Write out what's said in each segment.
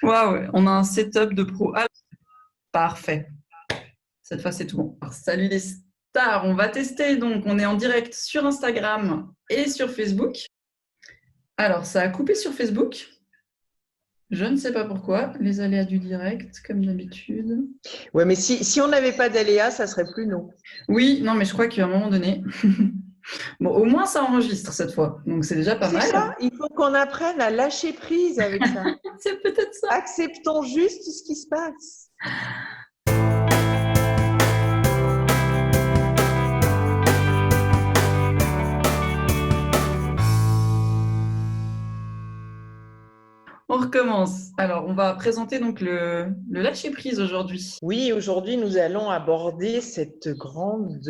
Waouh, on a un setup de pro. Ah, parfait. Cette fois, c'est tout bon. Alors, salut les stars. On va tester. Donc, on est en direct sur Instagram et sur Facebook. Alors, ça a coupé sur Facebook. Je ne sais pas pourquoi. Les aléas du direct, comme d'habitude. Ouais, mais si on n'avait pas d'aléas, ça serait plus nous. Oui, non, mais je crois qu'à un moment donné. Bon, au moins, ça enregistre cette fois. Donc, c'est déjà pas C'est ça, mal. il faut qu'on apprenne à lâcher prise avec ça. C'est peut-être ça. Acceptons juste ce qui se passe. On recommence. Alors, on va présenter donc le lâcher-prise aujourd'hui. Oui, aujourd'hui, nous allons aborder cette grande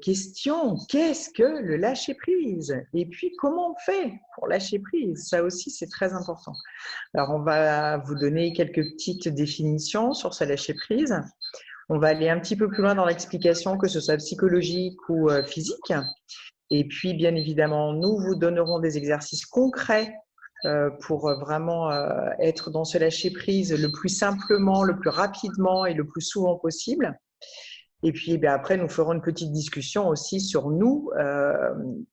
question. Qu'est-ce que le lâcher prise? Et puis, comment on fait pour lâcher prise? Ça aussi, c'est très important. Alors, on va vous donner quelques petites définitions sur ce lâcher prise. On va aller un petit peu plus loin dans l'explication, que ce soit psychologique ou physique. Et puis, bien évidemment, nous vous donnerons des exercices concrets pour vraiment être dans ce lâcher-prise le plus simplement, le plus rapidement et le plus souvent possible. Et puis après, nous ferons une petite discussion aussi sur nous.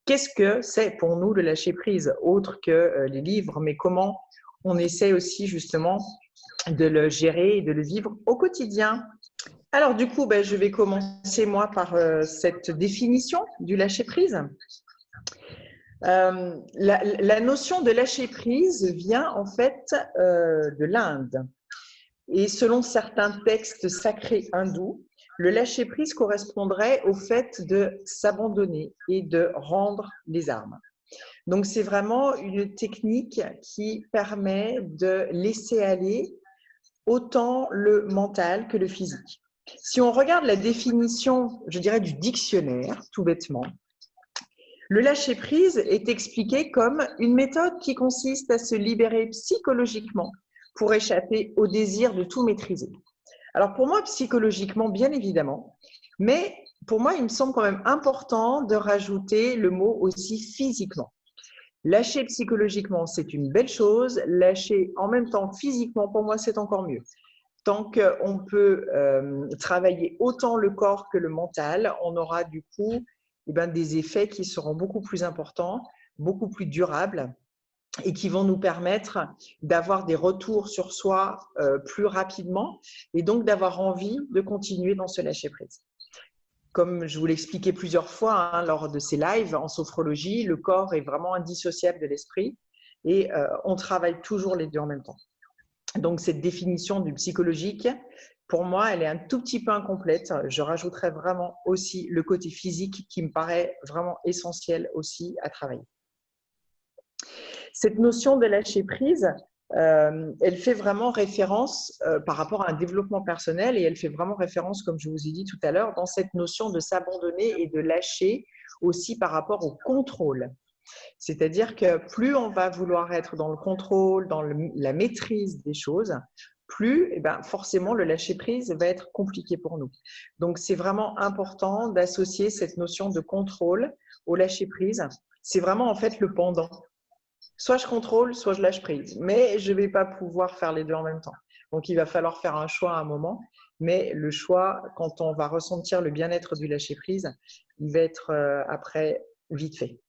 Qu'est-ce que c'est pour nous le lâcher-prise, autre que les livres, mais comment on essaie aussi justement de le gérer et de le vivre au quotidien. Alors du coup, je vais commencer moi par cette définition du lâcher-prise. La notion de lâcher prise vient en fait de l'Inde. Et selon certains textes sacrés hindous, le lâcher prise correspondrait au fait de s'abandonner et de rendre les armes. Donc c'est vraiment une technique qui permet de laisser aller autant le mental que le physique. Si on regarde la définition, je dirais, du dictionnaire, tout bêtement, le lâcher-prise est expliqué comme une méthode qui consiste à se libérer psychologiquement pour échapper au désir de tout maîtriser. Alors pour moi, psychologiquement, bien évidemment, mais pour moi, il me semble quand même important de rajouter le mot aussi physiquement. Lâcher psychologiquement, c'est une belle chose. Lâcher en même temps physiquement, pour moi, c'est encore mieux. Tant qu'on peut travailler autant le corps que le mental, on aura du coup des effets qui seront beaucoup plus importants, beaucoup plus durables et qui vont nous permettre d'avoir des retours sur soi plus rapidement et donc d'avoir envie de continuer dans ce lâcher-prise. Comme je vous l'ai expliqué plusieurs fois lors de ces lives en sophrologie, le corps est vraiment indissociable de l'esprit et on travaille toujours les deux en même temps. Donc cette définition du psychologique, pour moi, elle est un tout petit peu incomplète. Je rajouterais vraiment aussi le côté physique qui me paraît vraiment essentiel aussi à travailler. Cette notion de lâcher prise, elle fait vraiment référence par rapport à un développement personnel et elle fait vraiment référence, comme je vous ai dit tout à l'heure, dans cette notion de s'abandonner et de lâcher aussi par rapport au contrôle. C'est-à-dire que plus on va vouloir être dans le contrôle, dans la maîtrise des choses, plus forcément le lâcher-prise va être compliqué pour nous. Donc c'est vraiment important d'associer cette notion de contrôle au lâcher-prise. C'est vraiment en fait le pendant. Soit je contrôle, soit je lâche prise. Mais je ne vais pas pouvoir faire les deux en même temps. Donc il va falloir faire un choix à un moment. Mais le choix, quand on va ressentir le bien-être du lâcher-prise, il va être après vite fait.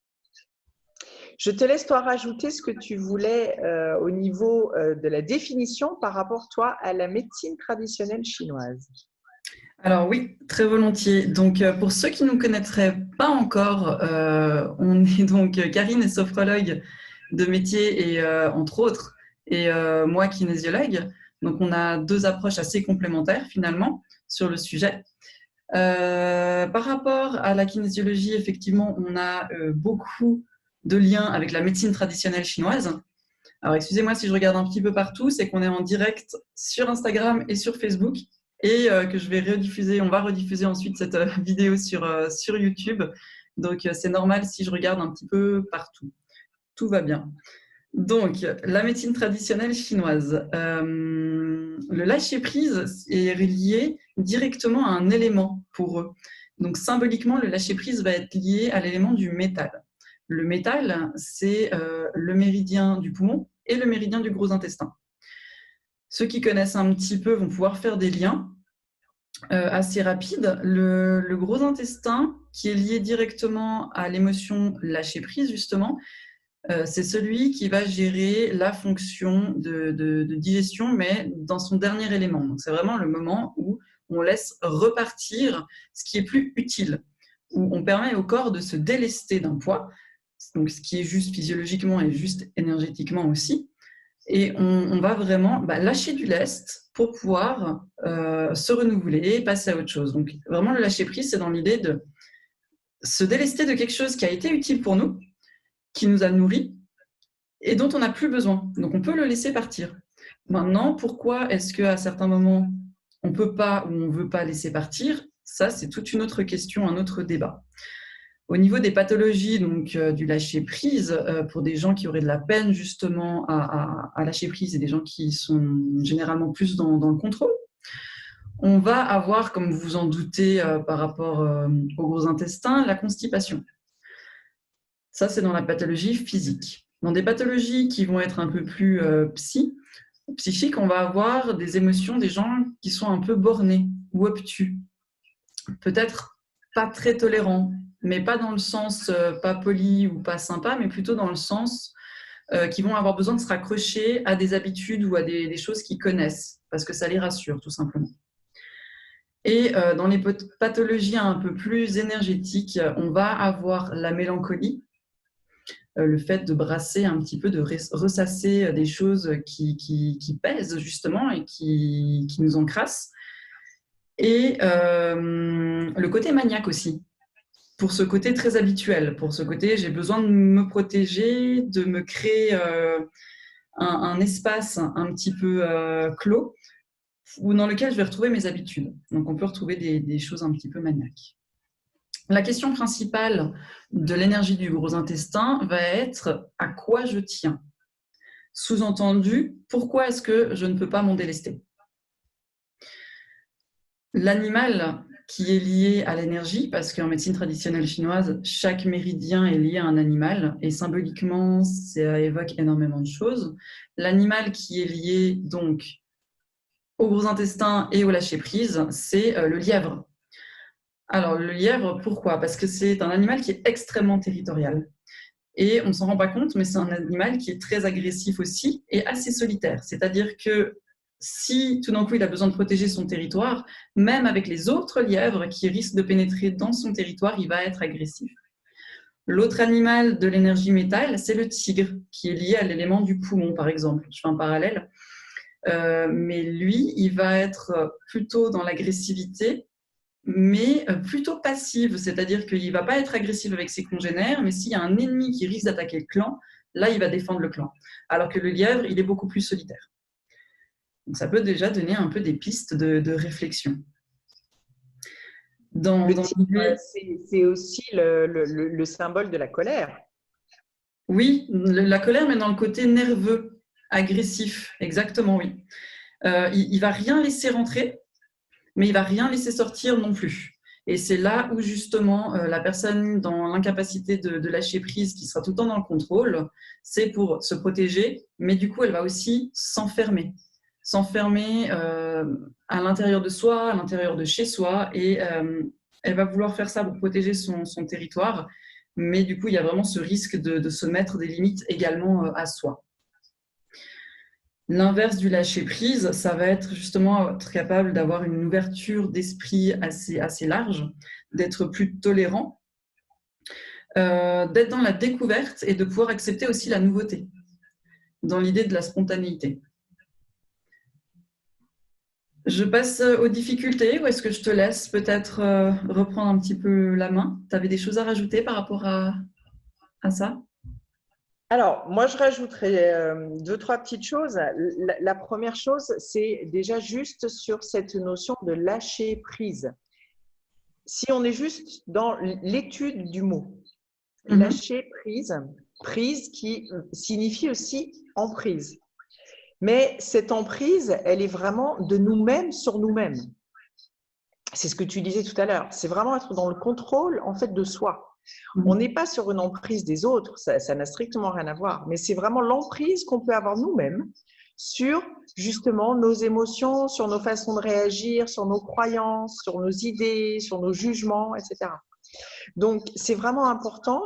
Je te laisse toi rajouter ce que tu voulais au niveau de la définition par rapport toi à la médecine traditionnelle chinoise. Alors oui, très volontiers. Donc pour ceux qui ne nous connaîtraient pas encore, on est donc Karine est sophrologue de métier et entre autres, et moi kinésiologue. Donc on a deux approches assez complémentaires finalement sur le sujet. Par rapport à la kinésiologie, effectivement, on a beaucoup de liens avec la médecine traditionnelle chinoise. Alors, excusez-moi si je regarde un petit peu partout, c'est qu'on est en direct sur Instagram et sur Facebook et que je vais rediffuser, on va rediffuser ensuite cette vidéo sur YouTube. Donc, c'est normal si je regarde un petit peu partout. Tout va bien. Donc, la médecine traditionnelle chinoise. Le lâcher-prise est relié directement à un élément pour eux. Donc, symboliquement, le lâcher-prise va être lié à l'élément du métal. Le métal, c'est le méridien du poumon et le méridien du gros intestin. Ceux qui connaissent un petit peu vont pouvoir faire des liens assez rapides. Le gros intestin, qui est lié directement à l'émotion lâcher prise, justement, c'est celui qui va gérer la fonction de digestion, mais dans son dernier élément. Donc, c'est vraiment le moment où on laisse repartir ce qui est plus utile, où on permet au corps de se délester d'un poids, donc ce qui est juste physiologiquement et juste énergétiquement aussi. Et on va vraiment lâcher du lest pour pouvoir se renouveler, passer à autre chose. Donc, vraiment, le lâcher prise, c'est dans l'idée de se délester de quelque chose qui a été utile pour nous, qui nous a nourris et dont on n'a plus besoin. Donc, on peut le laisser partir. Maintenant, pourquoi est-ce qu'à certains moments, on ne peut pas ou on ne veut pas laisser partir? Ça, c'est toute une autre question, un autre débat. Au niveau des pathologies donc, du lâcher-prise, pour des gens qui auraient de la peine justement à lâcher prise et des gens qui sont généralement plus dans le contrôle, on va avoir, comme vous vous en doutez par rapport au gros intestin, la constipation. Ça, c'est dans la pathologie physique. Dans des pathologies qui vont être un peu plus psychiques, on va avoir des émotions des gens qui sont un peu bornés ou obtus. Peut-être pas très tolérants, mais pas dans le sens pas poli ou pas sympa, mais plutôt dans le sens qui vont avoir besoin de se raccrocher à des habitudes ou à des choses qu'ils connaissent, parce que ça les rassure, tout simplement. Et dans les pathologies un peu plus énergétiques, on va avoir la mélancolie, le fait de brasser un petit peu, de ressasser des choses qui pèsent justement et qui nous encrassent. Et le côté maniaque aussi, pour ce côté très habituel, pour ce côté j'ai besoin de me protéger, de me créer un espace un petit peu clos, ou dans lequel je vais retrouver mes habitudes. Donc on peut retrouver des choses un petit peu maniaques. La question principale de l'énergie du gros intestin va être à quoi je tiens. Sous-entendu, pourquoi est-ce que je ne peux pas m'en délester? L'animal qui est lié à l'énergie, parce qu'en médecine traditionnelle chinoise, chaque méridien est lié à un animal, et symboliquement, ça évoque énormément de choses. L'animal qui est lié donc au gros intestin et au lâcher-prise, c'est le lièvre. Alors, le lièvre, pourquoi? Parce que c'est un animal qui est extrêmement territorial. Et on ne s'en rend pas compte, mais c'est un animal qui est très agressif aussi et assez solitaire. C'est-à-dire que si tout d'un coup il a besoin de protéger son territoire, même avec les autres lièvres qui risquent de pénétrer dans son territoire, il va être agressif. L'autre animal de l'énergie métal, c'est le tigre, qui est lié à l'élément du poumon, par exemple. Je fais un parallèle. Mais lui, il va être plutôt dans l'agressivité, mais plutôt passive, c'est-à-dire qu'il ne va pas être agressif avec ses congénères, mais s'il y a un ennemi qui risque d'attaquer le clan, là, il va défendre le clan. Alors que le lièvre, il est beaucoup plus solitaire. Donc, ça peut déjà donner un peu des pistes de réflexion. C'est aussi le symbole de la colère. Oui, la colère, mais dans le côté nerveux, agressif, exactement, oui. Il ne va rien laisser rentrer, mais il ne va rien laisser sortir non plus. Et c'est là où justement la personne dans l'incapacité de lâcher prise, qui sera tout le temps dans le contrôle, c'est pour se protéger, mais du coup elle va aussi s'enfermer à l'intérieur de soi, à l'intérieur de chez soi, et elle va vouloir faire ça pour protéger son territoire, mais du coup il y a vraiment ce risque de se mettre des limites également à soi. L'inverse du lâcher-prise, ça va être justement être capable d'avoir une ouverture d'esprit assez large, d'être plus tolérant, d'être dans la découverte et de pouvoir accepter aussi la nouveauté, dans l'idée de la spontanéité. Je passe aux difficultés ou est-ce que je te laisse peut-être reprendre un petit peu la main? Tu avais des choses à rajouter par rapport à ça? Alors, moi, je rajouterais deux, trois petites choses. La première chose, c'est déjà juste sur cette notion de lâcher prise. Si on est juste dans l'étude du mot, lâcher prise, prise qui signifie aussi emprise. Mais cette emprise, elle est vraiment de nous-mêmes sur nous-mêmes. C'est ce que tu disais tout à l'heure. C'est vraiment être dans le contrôle, en fait, de soi. On n'est pas sur une emprise des autres, ça n'a strictement rien à voir, mais c'est vraiment l'emprise qu'on peut avoir nous-mêmes sur justement nos émotions, sur nos façons de réagir, sur nos croyances, sur nos idées, sur nos jugements, etc. Donc, c'est vraiment important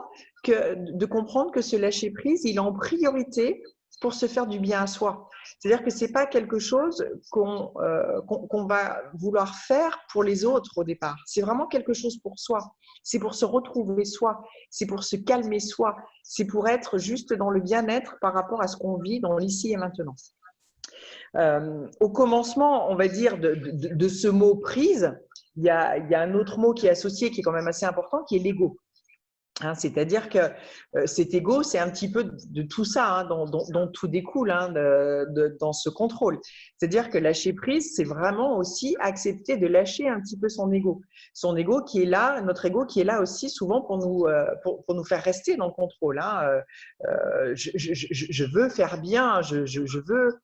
de comprendre que ce lâcher-prise, il est en priorité pour se faire du bien à soi. C'est-à-dire que ce n'est pas quelque chose qu'on va vouloir faire pour les autres au départ. C'est vraiment quelque chose pour soi. C'est pour se retrouver soi. C'est pour se calmer soi. C'est pour être juste dans le bien-être par rapport à ce qu'on vit dans l'ici et maintenant. Au commencement, on va dire, de ce mot prise, il y a un autre mot qui est associé, qui est quand même assez important, qui est l'ego. Hein, c'est-à-dire que cet ego, c'est un petit peu de tout ça, hein, dont tout découle dans ce contrôle. C'est-à-dire que lâcher prise, c'est vraiment aussi accepter de lâcher un petit peu son ego. Son ego qui est là, notre ego qui est là aussi souvent pour nous faire rester dans le contrôle. Hein. Je veux faire bien, je veux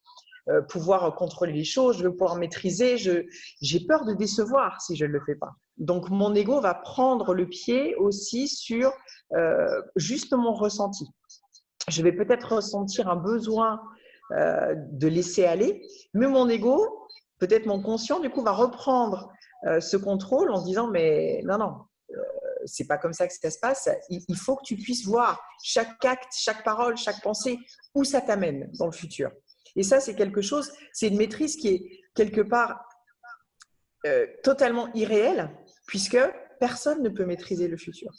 pouvoir contrôler les choses, je veux pouvoir maîtriser, j'ai peur de décevoir si je ne le fais pas. Donc, mon ego va prendre le pied aussi sur juste mon ressenti. Je vais peut-être ressentir un besoin de laisser aller, mais mon ego, peut-être mon conscient, du coup, va reprendre ce contrôle en disant « mais non, c'est pas comme ça que ça se passe. Il faut que tu puisses voir chaque acte, chaque parole, chaque pensée, où ça t'amène dans le futur. » Et ça, c'est quelque chose, c'est une maîtrise qui est quelque part totalement irréelle, puisque personne ne peut maîtriser le futur.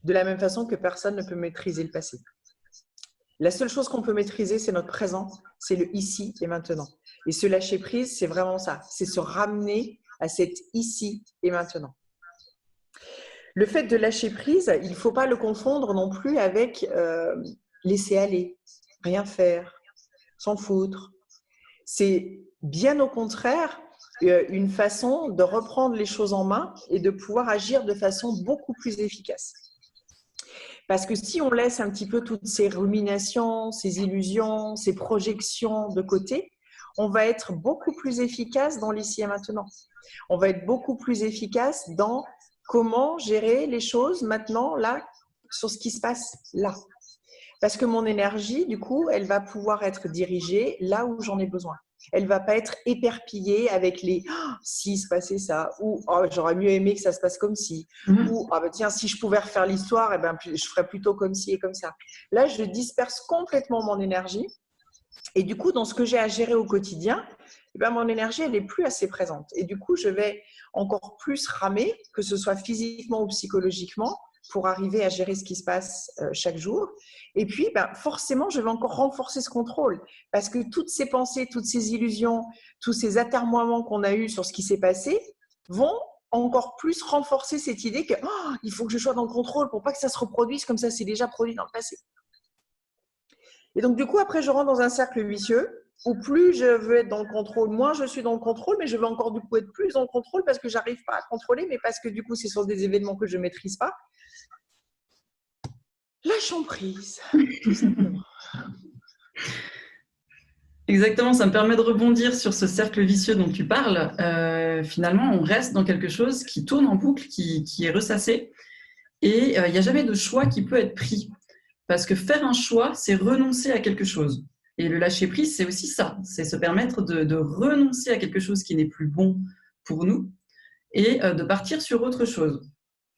De la même façon que personne ne peut maîtriser le passé. La seule chose qu'on peut maîtriser, c'est notre présent, c'est le ici et maintenant. Et ce lâcher prise, c'est vraiment ça, c'est se ramener à cet ici et maintenant. Le fait de lâcher prise, il ne faut pas le confondre non plus avec laisser aller, rien faire, s'en foutre. C'est bien au contraire une façon de reprendre les choses en main et de pouvoir agir de façon beaucoup plus efficace. Parce que si on laisse un petit peu toutes ces ruminations, ces illusions, ces projections de côté, on va être beaucoup plus efficace dans l'ici et maintenant. On va être beaucoup plus efficace dans comment gérer les choses maintenant, là, sur ce qui se passe là. Parce que mon énergie, du coup, elle va pouvoir être dirigée là où j'en ai besoin. Elle ne va pas être éperpillée avec les oh, « si se passait ça » ou oh, « j'aurais mieux aimé que ça se passe comme ci » ou oh, bah, « tiens, si je pouvais refaire l'histoire, eh ben, je ferais plutôt comme ci et comme ça ». Là, je disperse complètement mon énergie et du coup, dans ce que j'ai à gérer au quotidien, eh ben, mon énergie, elle n'est plus assez présente. Et du coup, je vais encore plus ramer, que ce soit physiquement ou psychologiquement, pour arriver à gérer ce qui se passe chaque jour. Et puis, ben, forcément, je vais encore renforcer ce contrôle parce que toutes ces pensées, toutes ces illusions, tous ces atermoiements qu'on a eus sur ce qui s'est passé vont encore plus renforcer cette idée que oh, il faut que je sois dans le contrôle pour pas que ça se reproduise comme ça s'est déjà produit dans le passé. Et donc, du coup, après, je rentre dans un cercle vicieux où plus je veux être dans le contrôle, moins je suis dans le contrôle, mais je veux encore du coup être plus dans le contrôle parce que j'arrive pas à contrôler, mais parce que du coup, c'est sur des événements que je maîtrise pas. Lâchons prise, tout simplement. Exactement, ça me permet de rebondir sur ce cercle vicieux dont tu parles. Finalement, on reste dans quelque chose qui tourne en boucle, qui est ressassé, et il n'y a jamais de choix qui peut être pris. Parce que faire un choix, c'est renoncer à quelque chose. Et le lâcher prise, c'est aussi ça, c'est se permettre de renoncer à quelque chose qui n'est plus bon pour nous et de partir sur autre chose.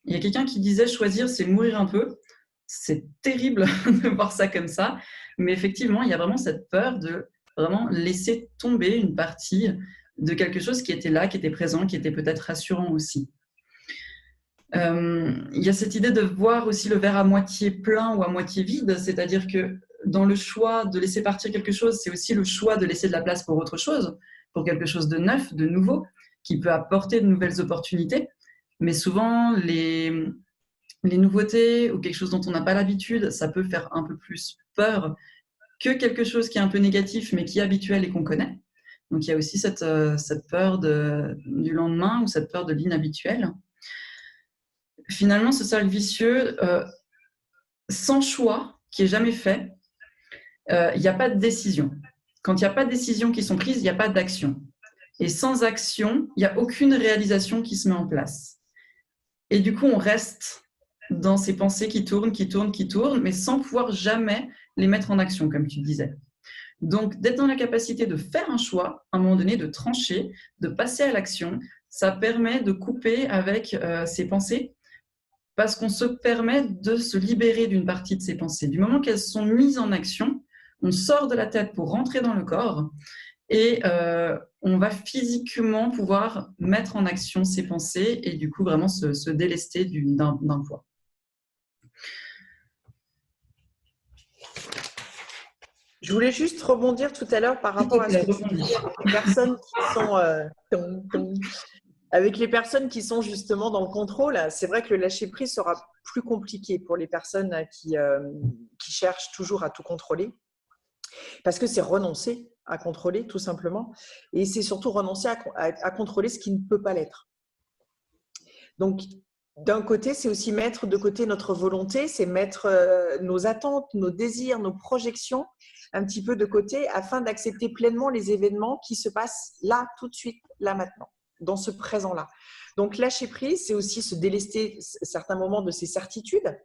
Il y a quelqu'un qui disait choisir, c'est mourir un peu. C'est terrible de voir ça comme ça, mais effectivement, il y a vraiment cette peur de vraiment laisser tomber une partie de quelque chose qui était là, qui était présent, qui était peut-être rassurant aussi. Il y a cette idée de voir aussi le verre à moitié plein ou à moitié vide, c'est-à-dire que dans le choix de laisser partir quelque chose, c'est aussi le choix de laisser de la place pour autre chose, pour quelque chose de neuf, de nouveau, qui peut apporter de nouvelles opportunités. Mais souvent, les nouveautés ou quelque chose dont on n'a pas l'habitude, ça peut faire un peu plus peur que quelque chose qui est un peu négatif, mais qui est habituel et qu'on connaît. Donc, il y a aussi cette peur du lendemain ou cette peur de l'inhabituel. Finalement, ce cercle vicieux, sans choix, qui n'est jamais fait, il n'y a pas de décision. Quand il n'y a pas de décision qui sont prises, il n'y a pas d'action. Et sans action, il n'y a aucune réalisation qui se met en place. Et du coup, on reste dans ces pensées qui tournent, mais sans pouvoir jamais les mettre en action, comme tu disais. Donc, d'être dans la capacité de faire un choix, à un moment donné, de trancher, de passer à l'action, ça permet de couper avec ses pensées parce qu'on se permet de se libérer d'une partie de ses pensées. Du moment qu'elles sont mises en action, on sort de la tête pour rentrer dans le corps et on va physiquement pouvoir mettre en action ses pensées et du coup vraiment se délester d'un poids. Je voulais juste rebondir tout à l'heure par rapport à ce que tu disais avec les personnes qui sont justement dans le contrôle. C'est vrai que le lâcher-prise sera plus compliqué pour les personnes qui cherchent toujours à tout contrôler, parce que c'est renoncer à contrôler tout simplement, et c'est surtout renoncer à contrôler ce qui ne peut pas l'être. Donc, d'un côté, c'est aussi mettre de côté notre volonté, c'est mettre nos attentes, nos désirs, nos projections un petit peu de côté afin d'accepter pleinement les événements qui se passent là, tout de suite, là, maintenant, dans ce présent-là. Donc, lâcher prise, c'est aussi se délester certains moments de ses certitudes,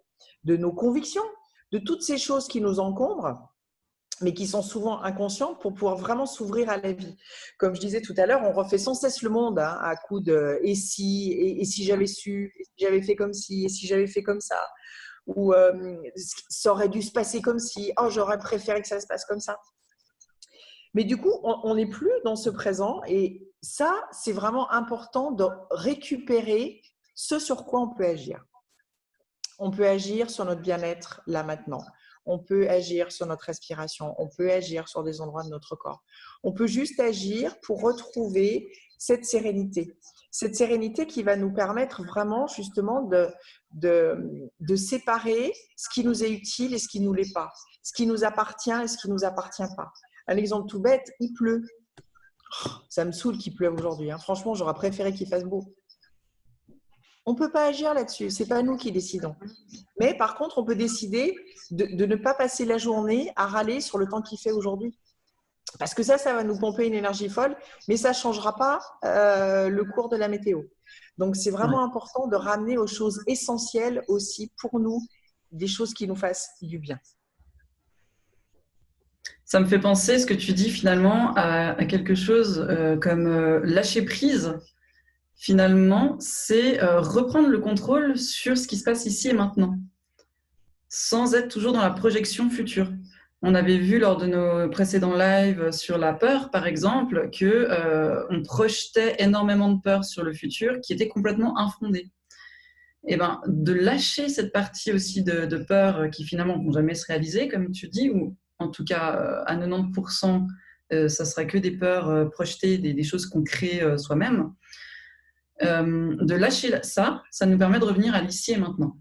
de nos convictions, de toutes ces choses qui nous encombrent, mais qui sont souvent inconscientes pour pouvoir vraiment s'ouvrir à la vie. Comme je disais tout à l'heure, on refait sans cesse le monde à coup de « et si j'avais su, et si j'avais fait comme ci, et si j'avais fait comme ça ?» ou ça aurait dû se passer comme si, oh, j'aurais préféré que ça se passe comme ça. Mais du coup, on n'est plus dans ce présent et ça, c'est vraiment important de récupérer ce sur quoi on peut agir. On peut agir sur notre bien-être là maintenant. On peut agir sur notre respiration. On peut agir sur des endroits de notre corps. On peut juste agir pour retrouver cette sérénité. Cette sérénité qui va nous permettre vraiment justement de séparer ce qui nous est utile et ce qui ne nous l'est pas. Ce qui nous appartient et ce qui ne nous appartient pas. Un exemple tout bête, il pleut. Ça me saoule qu'il pleuve aujourd'hui. Franchement, j'aurais préféré qu'il fasse beau. On ne peut pas agir là-dessus, ce n'est pas nous qui décidons. Mais par contre, on peut décider de ne pas passer la journée à râler sur le temps qu'il fait aujourd'hui. Parce que ça va nous pomper une énergie folle, mais ça ne changera pas le cours de la météo. Donc, c'est vraiment important de ramener aux choses essentielles aussi pour nous, des choses qui nous fassent du bien. Ça me fait penser, ce que tu dis finalement, à quelque chose comme lâcher prise. Finalement, c'est reprendre le contrôle sur ce qui se passe ici et maintenant, sans être toujours dans la projection future. On avait vu lors de nos précédents lives sur la peur, par exemple, qu'on projetait énormément de peur sur le futur qui était complètement infondée. Et ben, de lâcher cette partie aussi de peur qui finalement ne vont jamais se réaliser, comme tu dis, ou en tout cas à 90%, ça sera que des peurs projetées, des choses qu'on crée soi-même. De lâcher ça nous permet de revenir à l'ici et maintenant.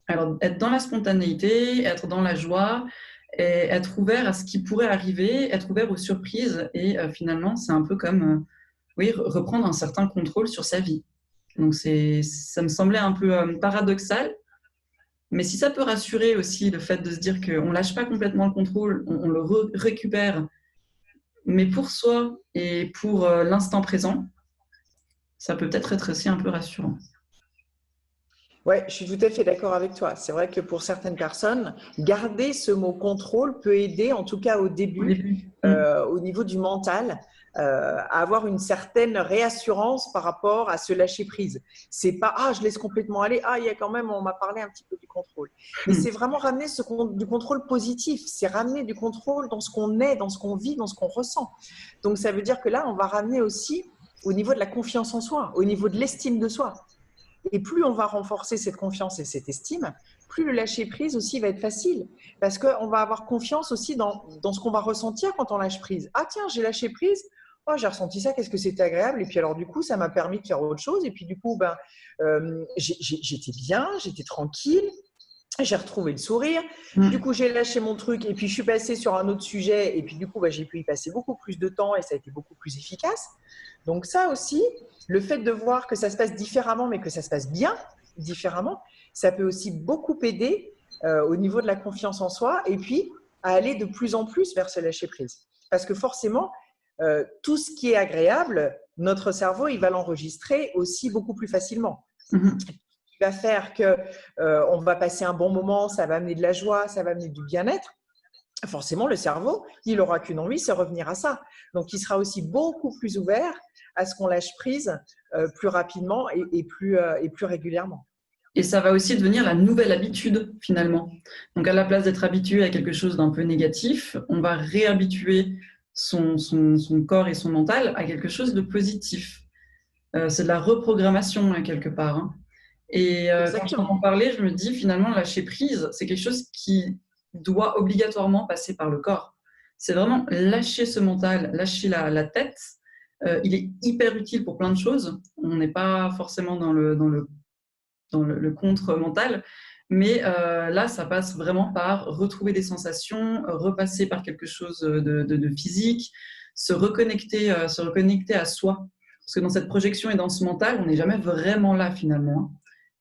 Alors, être dans la spontanéité, être dans la joie, et être ouvert à ce qui pourrait arriver, être ouvert aux surprises. Et finalement, c'est un peu comme reprendre un certain contrôle sur sa vie. Donc, ça me semblait un peu paradoxal. Mais si ça peut rassurer aussi le fait de se dire qu'on ne lâche pas complètement le contrôle, on le récupère, mais pour soi et pour l'instant présent, ça peut peut-être être aussi un peu rassurant. Oui, je suis tout à fait d'accord avec toi. C'est vrai que pour certaines personnes, garder ce mot contrôle peut aider, en tout cas au début, au niveau du mental, à avoir une certaine réassurance par rapport à ce lâcher prise. C'est pas « ah, je laisse complètement aller, ah, il y a quand même, on m'a parlé un petit peu du contrôle ». Mais c'est vraiment ramener du contrôle positif, c'est ramener du contrôle dans ce qu'on est, dans ce qu'on vit, dans ce qu'on ressent. Donc ça veut dire que là, on va ramener aussi au niveau de la confiance en soi, au niveau de l'estime de soi. Et plus on va renforcer cette confiance et cette estime, plus le lâcher prise aussi va être facile. Parce qu'on va avoir confiance aussi dans ce qu'on va ressentir quand on lâche prise. Ah tiens, j'ai lâché prise, oh, j'ai ressenti ça, qu'est-ce que c'était agréable. Et puis alors du coup, ça m'a permis de faire autre chose. Et puis du coup, j'étais bien, j'étais tranquille. J'ai retrouvé le sourire. Du coup, j'ai lâché mon truc et puis je suis passée sur un autre sujet. Et puis du coup, j'ai pu y passer beaucoup plus de temps et ça a été beaucoup plus efficace. Donc ça aussi, le fait de voir que ça se passe différemment, mais que ça se passe bien différemment, ça peut aussi beaucoup aider au niveau de la confiance en soi et puis à aller de plus en plus vers ce lâcher-prise. Parce que forcément, tout ce qui est agréable, notre cerveau, il va l'enregistrer aussi beaucoup plus facilement. Qui va faire qu'on va passer un bon moment, ça va amener de la joie, ça va amener du bien-être. forcément, le cerveau, il n'aura qu'une envie, c'est revenir à ça. Donc, il sera aussi beaucoup plus ouvert à ce qu'on lâche prise plus rapidement et plus régulièrement. Et ça va aussi devenir la nouvelle habitude, finalement. Donc, à la place d'être habitué à quelque chose d'un peu négatif, on va réhabituer son corps et son mental à quelque chose de positif. C'est de la reprogrammation, hein, quelque part. Hein. Et quand je t'entends parler, je me dis, finalement, lâcher prise, c'est quelque chose qui doit obligatoirement passer par le corps. C'est vraiment lâcher ce mental, lâcher la tête. Il est hyper utile pour plein de choses. On n'est pas forcément dans le contre mental. Mais là, ça passe vraiment par retrouver des sensations, repasser par quelque chose de physique, se reconnecter à soi. Parce que dans cette projection et dans ce mental, on n'est jamais vraiment là finalement.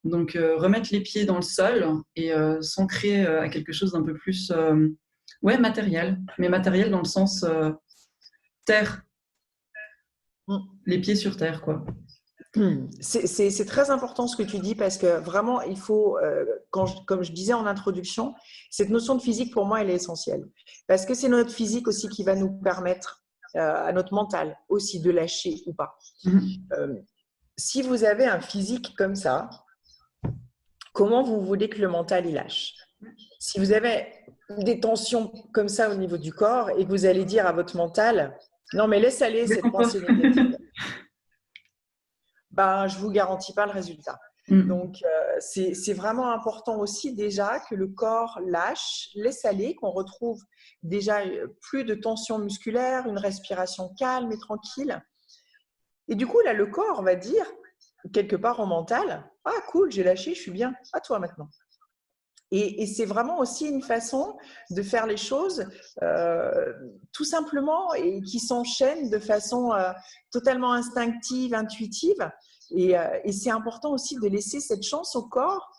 Donc, remettre les pieds dans le sol et s'ancrer à quelque chose d'un peu plus matériel. Mais matériel dans le sens terre. Les pieds sur terre, quoi. C'est très important ce que tu dis parce que vraiment, il faut, comme je disais en introduction, cette notion de physique, pour moi, elle est essentielle. Parce que c'est notre physique aussi qui va nous permettre, à notre mental aussi, de lâcher ou pas. Si vous avez un physique comme ça, comment vous voulez que le mental il lâche? Si vous avez des tensions comme ça au niveau du corps et que vous allez dire à votre mental, non mais laisse aller cette pensée négative, ben, je ne vous garantis pas le résultat. Donc, c'est vraiment important aussi déjà que le corps lâche, laisse aller, qu'on retrouve déjà plus de tension musculaire, une respiration calme et tranquille. Et du coup, là, le corps va dire, quelque part au mental, « Ah, cool, j'ai lâché, je suis bien, à toi maintenant. » Et c'est vraiment aussi une façon de faire les choses tout simplement et qui s'enchaînent de façon totalement instinctive, intuitive. Et c'est important aussi de laisser cette chance au corps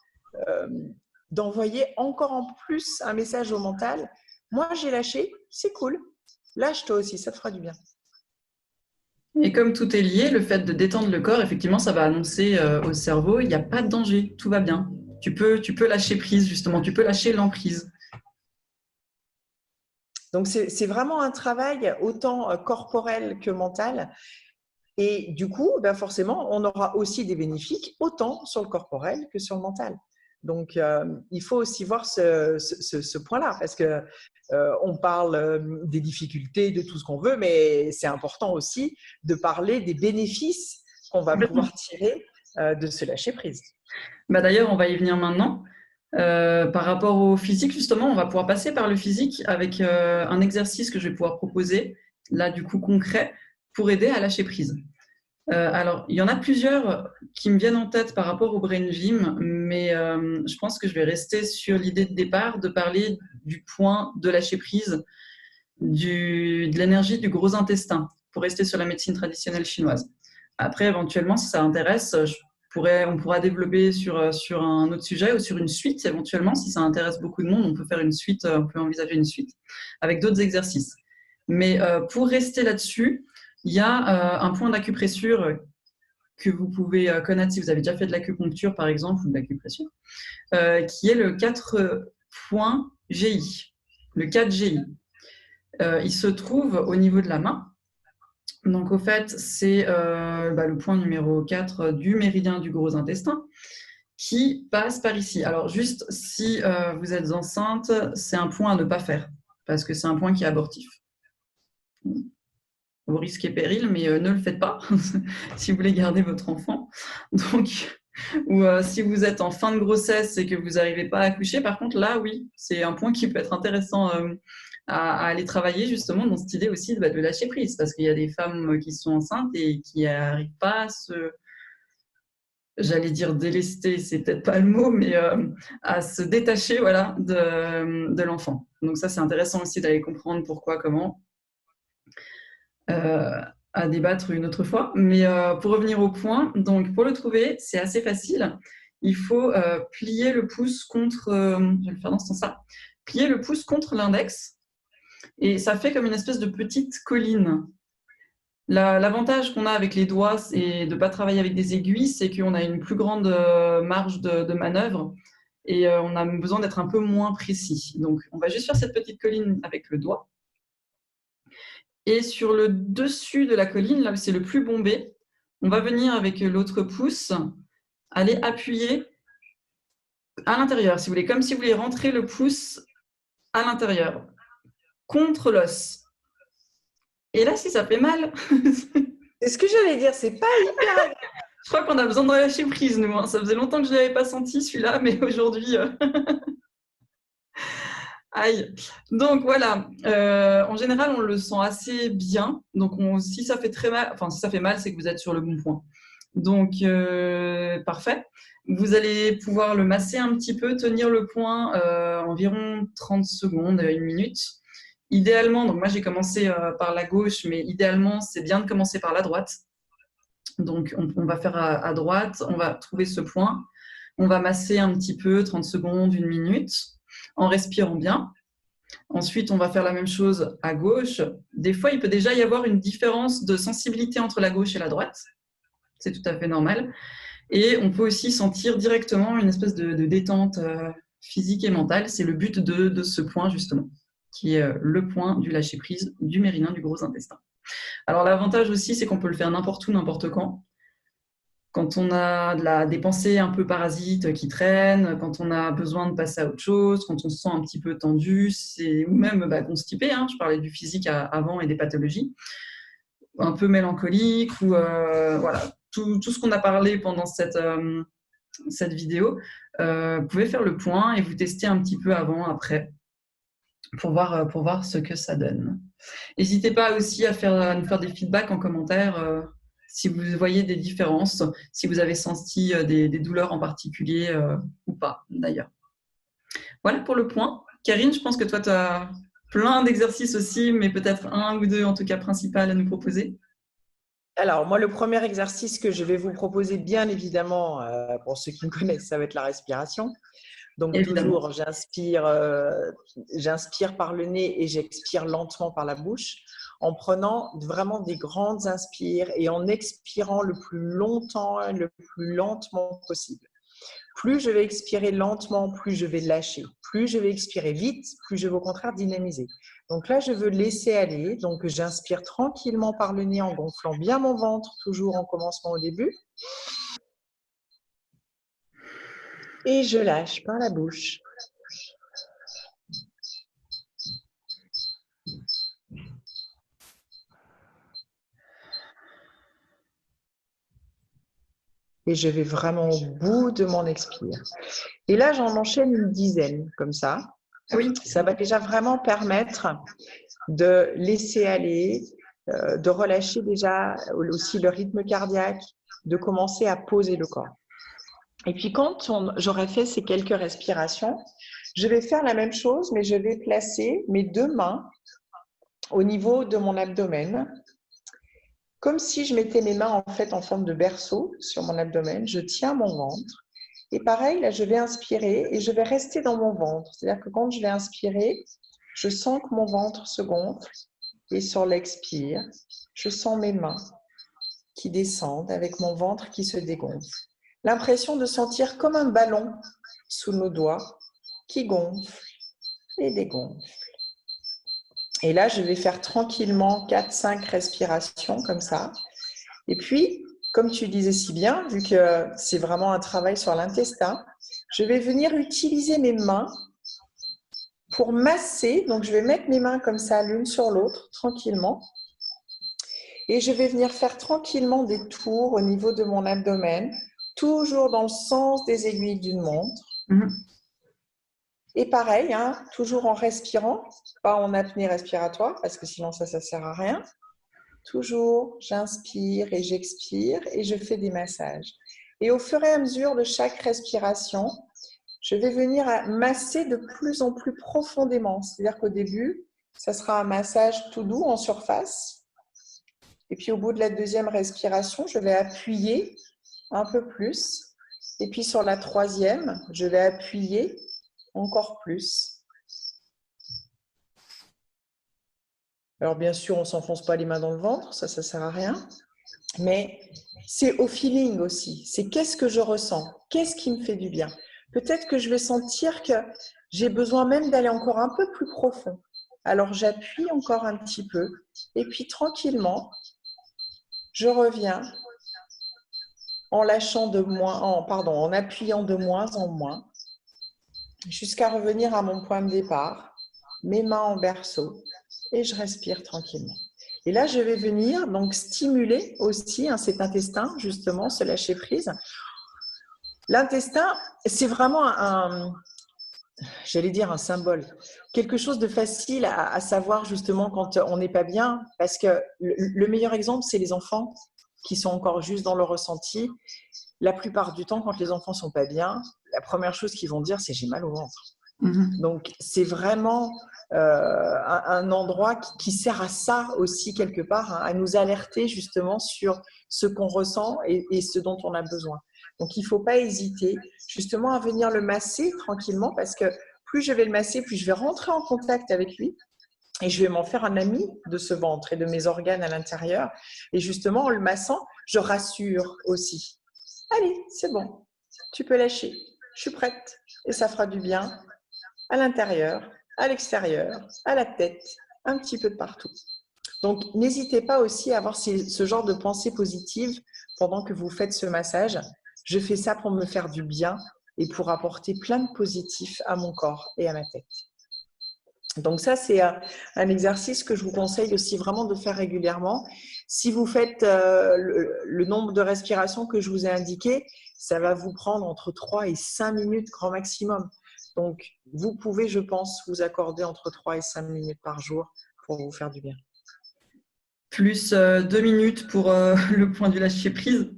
d'envoyer encore en plus un message au mental. Moi, j'ai lâché, c'est cool. Lâche toi aussi, ça te fera du bien. Et comme tout est lié, le fait de détendre le corps, effectivement, ça va annoncer au cerveau, il n'y a pas de danger, tout va bien. Tu peux lâcher prise, justement, tu peux lâcher l'emprise. Donc, c'est vraiment un travail autant corporel que mental. Et du coup, ben forcément, on aura aussi des bénéfices autant sur le corporel que sur le mental. Donc, il faut aussi voir ce point-là parce que on parle des difficultés, de tout ce qu'on veut, mais c'est important aussi de parler des bénéfices qu'on va pouvoir tirer de ce lâcher prise. Bah d'ailleurs, on va y venir maintenant. Par rapport au physique, justement, on va pouvoir passer par le physique avec un exercice que je vais pouvoir proposer, là, du coup, concret, pour aider à lâcher prise. Alors, il y en a plusieurs qui me viennent en tête par rapport au Brain Gym, mais je pense que je vais rester sur l'idée de départ de parler du point de lâcher prise, de l'énergie du gros intestin, pour rester sur la médecine traditionnelle chinoise. Après, éventuellement, si ça intéresse, on pourra développer sur un autre sujet ou sur une suite, éventuellement, si ça intéresse beaucoup de monde, on peut faire une suite, on peut envisager une suite avec d'autres exercices. Mais pour rester là-dessus, il y a un point d'acupressure que vous pouvez connaître si vous avez déjà fait de l'acupuncture, par exemple, ou de l'acupressure, qui est le 4 points GI, le 4 GI. Il se trouve au niveau de la main. Donc, au fait, c'est le point numéro 4 du méridien du gros intestin qui passe par ici. Alors, juste si vous êtes enceinte, c'est un point à ne pas faire parce que c'est un point qui est abortif. Au risque et péril, mais ne le faites pas si vous voulez garder votre enfant. Donc, ou si vous êtes en fin de grossesse et que vous n'arrivez pas à accoucher, par contre, là, oui, c'est un point qui peut être intéressant à aller travailler justement dans cette idée aussi de lâcher prise, parce qu'il y a des femmes qui sont enceintes et qui n'arrivent pas à se, j'allais dire délester, c'est peut-être pas le mot, mais à se détacher voilà, de l'enfant. Donc ça, c'est intéressant aussi d'aller comprendre pourquoi, comment. À débattre une autre fois. Mais pour revenir au point, donc pour le trouver, c'est assez facile. Il faut plier le pouce contre, je vais le faire dans ce sens-là, plier le pouce contre l'index et ça fait comme une espèce de petite colline. L'avantage qu'on a avec les doigts et de ne pas travailler avec des aiguilles, c'est qu'on a une plus grande marge de manœuvre et on a besoin d'être un peu moins précis. Donc, on va juste faire cette petite colline avec le doigt. Et sur le dessus de la colline, là où c'est le plus bombé, on va venir avec l'autre pouce aller appuyer à l'intérieur, si vous voulez, comme si vous voulez rentrer le pouce à l'intérieur, contre l'os. Et là, si ça fait mal, C'est ce que j'allais dire, c'est pas hyper agréable. je crois qu'on a besoin de lâcher prise, nous. Hein. Ça faisait longtemps que je ne l'avais pas senti, celui-là, mais aujourd'hui... Aïe. Donc voilà, en général, on le sent assez bien. Donc si ça fait très mal, enfin si ça fait mal, c'est que vous êtes sur le bon point. Donc parfait. Vous allez pouvoir le masser un petit peu, tenir le point environ 30 secondes, une minute. Idéalement, donc moi j'ai commencé par la gauche, mais idéalement c'est bien de commencer par la droite. Donc on va faire à droite, on va trouver ce point, on va masser un petit peu, 30 secondes, une minute, en respirant bien. Ensuite, on va faire la même chose à gauche. Des fois, il peut déjà y avoir une différence de sensibilité entre la gauche et la droite. C'est tout à fait normal. Et on peut aussi sentir directement une espèce de détente physique et mentale. C'est le but de ce point, justement, qui est le point du lâcher-prise du mérinien du gros intestin. Alors, l'avantage aussi, c'est qu'on peut le faire n'importe où, n'importe quand. Quand on a des pensées un peu parasites qui traînent, quand on a besoin de passer à autre chose, quand on se sent un petit peu tendu, ou même constipé, hein, je parlais du physique avant et des pathologies, un peu mélancolique, ou voilà, tout ce qu'on a parlé pendant cette vidéo, vous pouvez faire le point et vous tester un petit peu avant, après, pour voir ce que ça donne. N'hésitez pas aussi à nous faire des feedbacks en commentaire si vous voyez des différences, si vous avez senti des douleurs en particulier ou pas, d'ailleurs. Voilà pour le point. Karine, je pense que toi, tu as plein d'exercices aussi, mais peut-être un ou deux, en tout cas, principal à nous proposer. Alors, moi, le premier exercice que je vais vous proposer, bien évidemment, pour ceux qui me connaissent, ça va être la respiration. Donc, Évidemment. toujours, j'inspire par le nez et j'expire lentement par la bouche, en prenant vraiment des grandes inspires et en expirant le plus longtemps, le plus lentement possible. Plus je vais expirer lentement, plus je vais lâcher. Plus je vais expirer vite, plus je vais au contraire dynamiser. Donc là, je veux laisser aller. Donc, j'inspire tranquillement par le nez en gonflant bien mon ventre, toujours en commencement au début. Et je lâche par la bouche. Et je vais vraiment au bout de mon expire. Et là, j'en enchaîne une dizaine, comme ça. Oui. Ça va déjà vraiment permettre de laisser aller, de relâcher déjà aussi le rythme cardiaque, de commencer à poser le corps. Et puis, quand j'aurai fait ces quelques respirations, je vais faire la même chose, mais je vais placer mes deux mains au niveau de mon abdomen, comme si je mettais mes mains en fait en forme de berceau sur mon abdomen. Je tiens mon ventre. Et pareil, là, je vais inspirer et je vais rester dans mon ventre. C'est-à-dire que quand je vais inspirer, je sens que mon ventre se gonfle. Et sur l'expire, je sens mes mains qui descendent avec mon ventre qui se dégonfle. L'impression de sentir comme un ballon sous nos doigts qui gonfle et dégonfle. Et là, je vais faire tranquillement 4-5 respirations comme ça. Et puis, comme tu disais si bien, vu que c'est vraiment un travail sur l'intestin, je vais venir utiliser mes mains pour masser. Donc, je vais mettre mes mains comme ça, l'une sur l'autre, tranquillement. Et je vais venir faire tranquillement des tours au niveau de mon abdomen, toujours dans le sens des aiguilles d'une montre. Et pareil, hein, toujours en respirant, pas en apnée respiratoire, parce que sinon ça ne sert à rien. Toujours, j'inspire et j'expire et je fais des massages. Et au fur et à mesure de chaque respiration, je vais venir masser de plus en plus profondément. C'est-à-dire qu'au début, ça sera un massage tout doux en surface. Et puis au bout de la deuxième respiration, je vais appuyer un peu plus. Et puis sur la troisième, je vais appuyer encore plus. Alors bien sûr, on ne s'enfonce pas les mains dans le ventre, ça ne sert à rien. Mais c'est au feeling aussi. C'est qu'est-ce que je ressens? Qu'est-ce qui me fait du bien? peut-être que je vais sentir que j'ai besoin même d'aller encore un peu plus profond. Alors j'appuie encore un petit peu et puis tranquillement, je reviens en lâchant en appuyant de moins en moins jusqu'à revenir à mon point de départ, mes mains en berceau et je respire tranquillement. Et là, je vais venir donc stimuler aussi cet intestin, justement, ce lâcher prise. L'intestin, c'est vraiment j'allais dire un symbole, quelque chose de facile à savoir justement quand on n'est pas bien, parce que le meilleur exemple, c'est les enfants qui sont encore juste dans le ressenti. La plupart du temps, quand les enfants sont pas bien, la première chose qu'ils vont dire, c'est j'ai mal au ventre. Donc, c'est vraiment un endroit qui sert à ça aussi quelque part, hein, à nous alerter justement sur ce qu'on ressent et ce dont on a besoin. Donc, il ne faut pas hésiter justement à venir le masser tranquillement parce que plus je vais le masser, plus je vais rentrer en contact avec lui et je vais m'en faire un ami de ce ventre et de mes organes à l'intérieur. Et justement, en le massant, je rassure aussi. Allez, c'est bon, tu peux lâcher, je suis prête et ça fera du bien à l'intérieur, à l'extérieur, à la tête, un petit peu de partout. Donc, n'hésitez pas aussi à avoir ce genre de pensée positive pendant que vous faites ce massage. Je fais ça pour me faire du bien et pour apporter plein de positifs à mon corps et à ma tête. Donc ça, c'est un exercice que je vous conseille aussi vraiment de faire régulièrement. Si vous faites le nombre de respirations que je vous ai indiqué, ça va vous prendre entre 3 et 5 minutes grand maximum. Donc, vous pouvez, je pense, vous accorder entre 3 et 5 minutes par jour pour vous faire du bien. Plus 2 minutes pour le point du lâcher prise.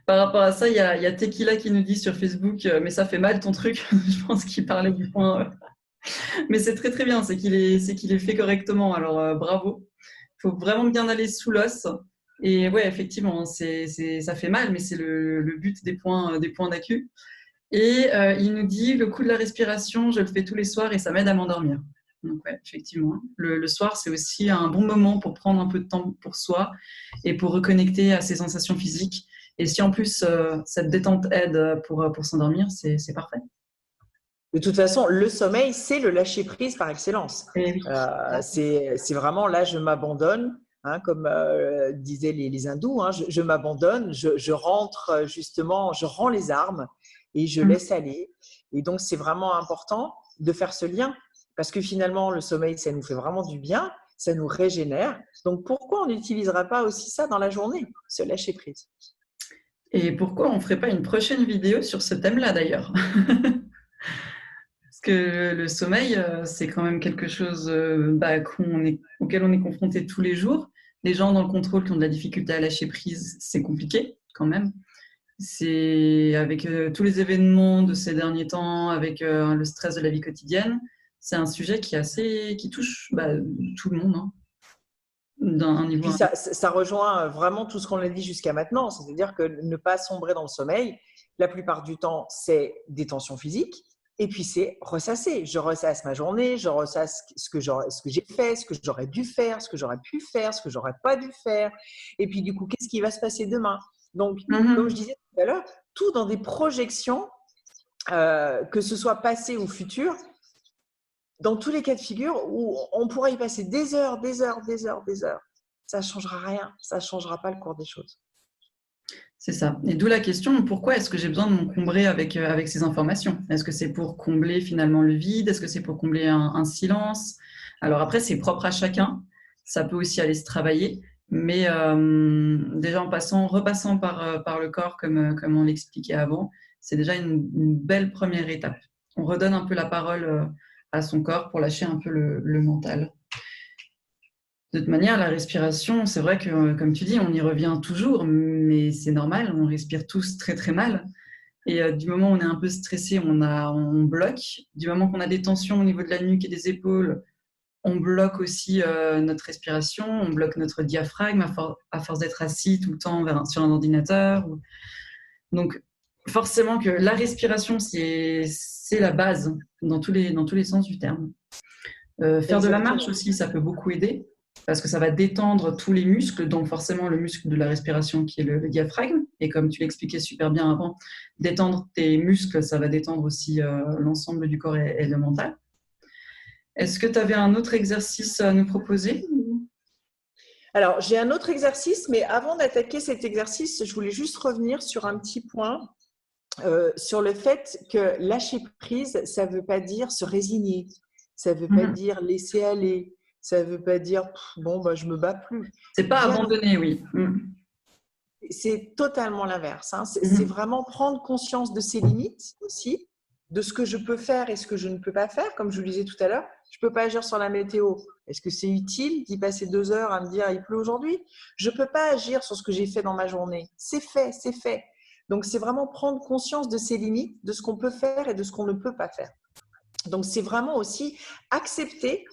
Par rapport à ça, il y a Tequila qui nous dit sur Facebook, mais ça fait mal ton truc. Je pense qu'il parlait du point. Mais c'est très très bien, c'est qu'il est fait correctement. Alors bravo. Il faut vraiment bien aller sous l'os. Et ouais, effectivement, ça fait mal, mais c'est le but des points d'accu. Et il nous dit le coup de la respiration, je le fais tous les soirs et ça m'aide à m'endormir. Donc ouais, effectivement, le soir, c'est aussi un bon moment pour prendre un peu de temps pour soi et pour reconnecter à ses sensations physiques. Et si en plus cette détente aide pour s'endormir, c'est parfait. De toute façon, le sommeil, c'est le lâcher prise par excellence. Oui. C'est vraiment là, je m'abandonne, hein, comme disaient les hindous, hein, je m'abandonne, je rentre justement, je rends les armes et je laisse aller. Et donc, c'est vraiment important de faire ce lien parce que finalement, le sommeil, ça nous fait vraiment du bien, ça nous régénère. Donc, pourquoi on n'utilisera pas aussi ça dans la journée, ce lâcher prise? Et pourquoi on ne ferait pas une prochaine vidéo sur ce thème-là d'ailleurs? Parce que le sommeil, c'est quand même quelque chose auquel on est confronté tous les jours. Les gens dans le contrôle qui ont de la difficulté à lâcher prise, c'est compliqué quand même. C'est avec tous les événements de ces derniers temps, avec le stress de la vie quotidienne, c'est un sujet qui touche tout le monde, hein, d'un niveau. Puis ça rejoint vraiment tout ce qu'on a dit jusqu'à maintenant, c'est-à-dire que ne pas sombrer dans le sommeil, la plupart du temps, c'est des tensions physiques. Et puis, c'est ressasser. Je ressasse ma journée, je ressasse ce que j'ai fait, ce que j'aurais dû faire, ce que j'aurais pu faire, ce que j'aurais pas dû faire. Et puis, du coup, qu'est-ce qui va se passer demain? Donc, comme je disais tout à l'heure, tout dans des projections, que ce soit passé ou futur, dans tous les cas de figure où on pourrait y passer des heures, des heures, des heures, des heures. Ça ne changera rien, ça ne changera pas le cours des choses. C'est ça. Et d'où la question, pourquoi est-ce que j'ai besoin de m'encombrer avec ces informations? Est-ce que c'est pour combler finalement le vide? Est-ce que c'est pour combler un silence? Alors après, c'est propre à chacun. Ça peut aussi aller se travailler. Mais déjà repassant par le corps, comme on l'expliquait avant, c'est déjà une belle première étape. On redonne un peu la parole à son corps pour lâcher un peu le mental. De toute manière, la respiration, c'est vrai que, comme tu dis, on y revient toujours, mais c'est normal, on respire tous très très mal. Et du moment où on est un peu stressé, on bloque. Du moment qu'on a des tensions au niveau de la nuque et des épaules, on bloque aussi notre respiration, on bloque notre diaphragme à force d'être assis tout le temps sur un ordinateur. Donc, forcément que la respiration, c'est la base dans tous les sens du terme. Faire de la marche aussi, ça peut beaucoup aider. parce que ça va détendre tous les muscles, donc forcément le muscle de la respiration qui est le diaphragme. Et comme tu l'expliquais super bien avant, détendre tes muscles, ça va détendre aussi l'ensemble du corps et le mental. Est-ce que tu avais un autre exercice à nous proposer? Alors, j'ai un autre exercice, mais avant d'attaquer cet exercice, je voulais juste revenir sur un petit point, sur le fait que lâcher prise, ça ne veut pas dire se résigner, ça ne veut pas dire laisser aller, ça ne veut pas dire bon, bah, je ne me bats plus. C'est pas Bien, abandonner, oui. c'est totalement l'inverse. Hein. C'est vraiment prendre conscience de ses limites aussi, de ce que je peux faire et ce que je ne peux pas faire. Comme je vous le disais tout à l'heure, je ne peux pas agir sur la météo. Est-ce que c'est utile d'y passer 2 heures à me dire il pleut aujourd'hui? Je ne peux pas agir sur ce que j'ai fait dans ma journée. C'est fait, c'est fait. Donc, c'est vraiment prendre conscience de ses limites, de ce qu'on peut faire et de ce qu'on ne peut pas faire. Donc, c'est vraiment aussi accepter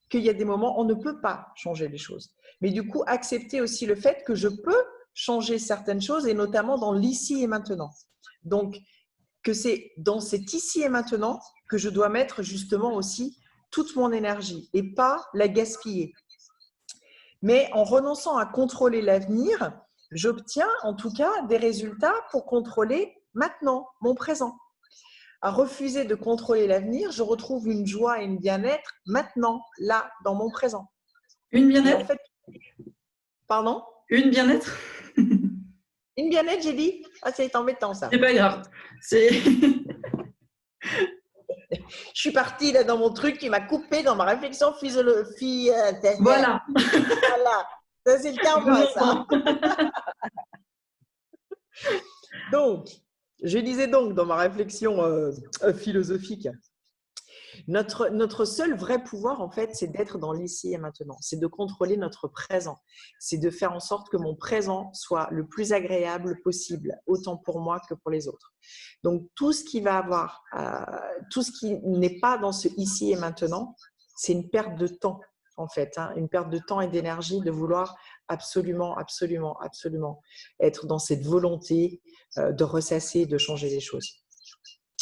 qu'il y a des moments où on ne peut pas changer les choses. Mais du coup, accepter aussi le fait que je peux changer certaines choses et notamment dans l'ici et maintenant. Donc, que c'est dans cet ici et maintenant que je dois mettre justement aussi toute mon énergie et pas la gaspiller. Mais en renonçant à contrôler l'avenir, j'obtiens en tout cas des résultats pour contrôler maintenant, mon présent. À refuser de contrôler l'avenir, je retrouve une joie et une bien-être maintenant, là, dans mon présent. Une bien-être? En fait, pardon? Une bien-être? Une bien-être, j'ai dit? Ah, c'est embêtant ça. C'est pas grave. Je suis partie là dans mon truc qui m'a coupé dans ma réflexion physiologique. Voilà. Voilà. Ça, c'est le terme, ça. Donc, je disais donc dans ma réflexion philosophique, notre seul vrai pouvoir, en fait, c'est d'être dans l'ici et maintenant. C'est de contrôler notre présent. C'est de faire en sorte que mon présent soit le plus agréable possible, autant pour moi que pour les autres. Donc, tout ce qui va avoir, tout ce qui n'est pas dans ce ici et maintenant, c'est une perte de temps, en fait, hein, une perte de temps et d'énergie de vouloir absolument, absolument, absolument être dans cette volonté de ressasser, de changer les choses.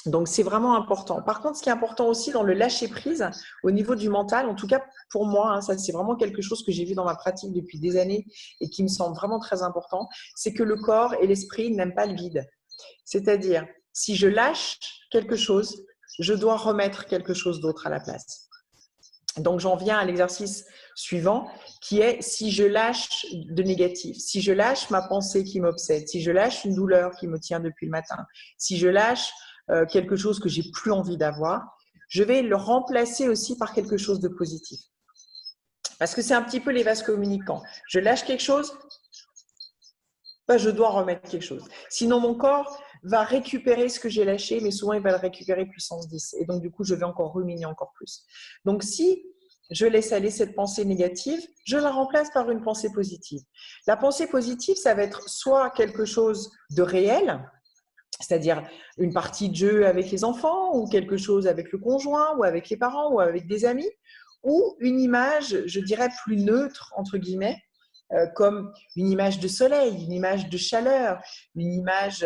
Donc, c'est vraiment important. Par contre, ce qui est important aussi dans le lâcher-prise, au niveau du mental, en tout cas pour moi, hein, ça c'est vraiment quelque chose que j'ai vu dans ma pratique depuis des années et qui me semble vraiment très important, c'est que le corps et l'esprit n'aiment pas le vide. C'est-à-dire, si je lâche quelque chose, je dois remettre quelque chose d'autre à la place. Donc, j'en viens à l'exercice suivant qui est si je lâche de négatif, si je lâche ma pensée qui m'obsède, si je lâche une douleur qui me tient depuis le matin, si je lâche quelque chose que j'ai plus envie d'avoir, je vais le remplacer aussi par quelque chose de positif. Parce que c'est un petit peu les vases communicants. Je lâche quelque chose, ben je dois remettre quelque chose. Sinon, mon corps va récupérer ce que j'ai lâché, mais souvent, il va le récupérer puissance 10. Et donc, du coup, je vais encore ruminer encore plus. Donc, si je laisse aller cette pensée négative, je la remplace par une pensée positive. La pensée positive, ça va être soit quelque chose de réel, c'est-à-dire une partie de jeu avec les enfants ou quelque chose avec le conjoint ou avec les parents ou avec des amis, ou une image, je dirais, plus neutre, entre guillemets, comme une image de soleil, une image de chaleur, une image